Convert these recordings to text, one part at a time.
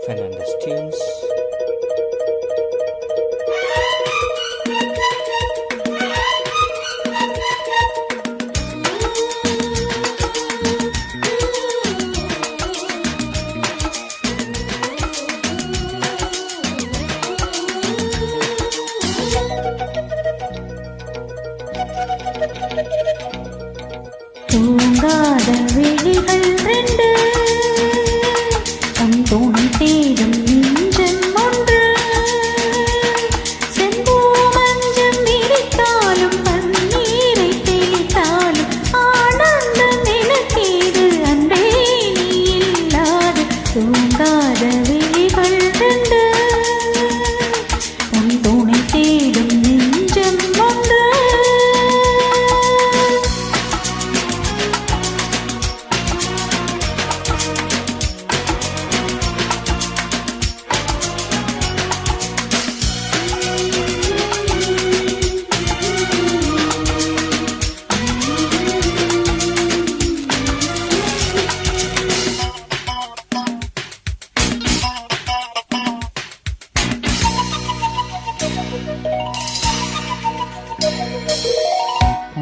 Fernandez Tunes. தூங்காத விழிகள் ரெண்டு தம் தோணி தேடும் நெஞ்சம் ஒன்று செம்பூ மஞ்சம் விரித்தாலும் பன்னீரை தெளித்தாலும் ஆனந்தம் எனக்கேது அன்பே நீ இல்லாது தூங்காத விழிகள் ரெண்டு தம் தோணி தேடும் நெஞ்சம் ஒன்று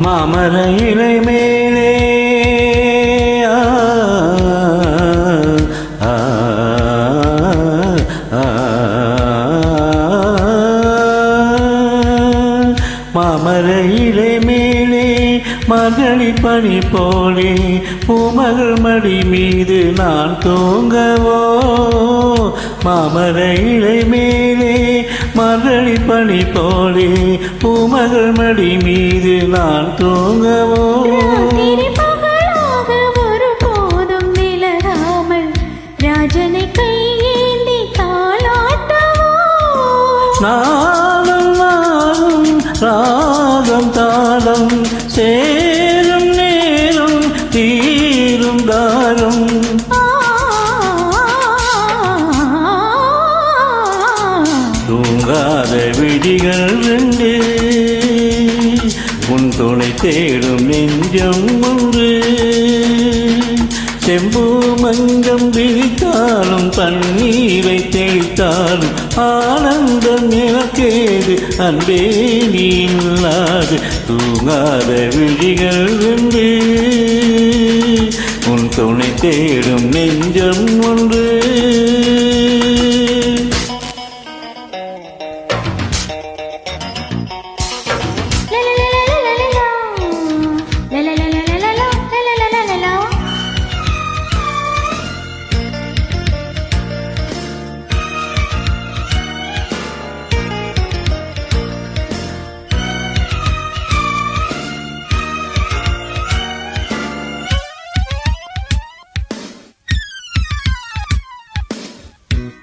மாமர இலை மேலே மாமர இலை மேலே மகளி பனி போலே பூமகள் மடி மீது நான் தூங்கவோ மாமர இலை மேலே மகளி பனி போலே பூமகள் மடி மீது நான் தூங்கவோ ஒரு போதும் விலகாமல் ராஜனை கையேந்தி தாளாட்டவோ நாளும் நாளும் ராகம் தாளம் சேரும் நேரும் தீரும் தாரும் தூங்காத விடிகள் ரெண்டு உன் துணை தேடும் நெஞ்சம் ஒன்று செம்பு மஞ்சம் விரித்தாலும் தண்ணீரை தெளித்தாலும் ஆனந்தம் எனக்கேது அன்பே நீ இல்லாது தூங்காத விழிகள் ரெண்டு உன் துணை தேடும் நெஞ்சம் ஒன்று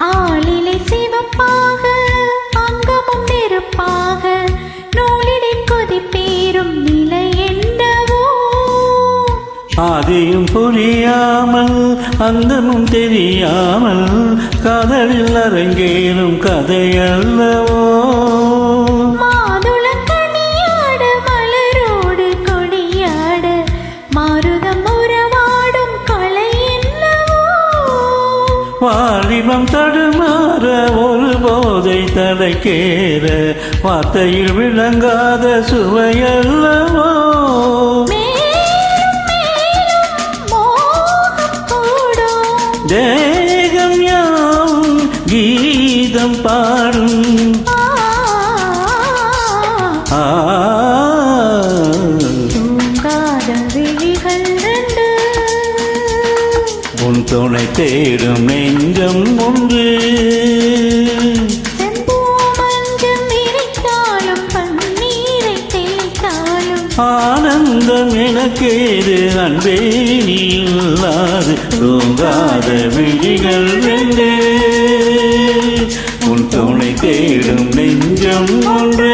ஆளிலை சிவப்பாக அங்கமும் நெருப்பாக நூலிடை கொதிப்பேறும் நிலை என்னவோ ஆதியும் புரியாமல் அந்தமும் தெரியாமல் காதலில் அரங்கேறும் கதையல்லவோ மாதுளங்கனியாட மலரோடு கொடியாட மாருதம் உறவாடும் கலை என்னவோ வாலிபம் தடுமாற ஒரு போதை தலைக்கேற வார்த்தையில் விளங்காத சுவையல்லவோ தேகம் யாவும் கீதம் பாடும் தூங்காத விழிகள் ரெண்டு உன் துணை தேடும் நெஞ்சம் ஒன்று செம்பூ மஞ்சம் விரித்தாலும் பன்னீரை தெளித்தாலும் ஆனந்தம் எனக்கேது அன்பே நீ இல்லாது தூங்காத விழிகள் ரெண்டு உன் துணை தேடும் நெஞ்சம் ஒன்று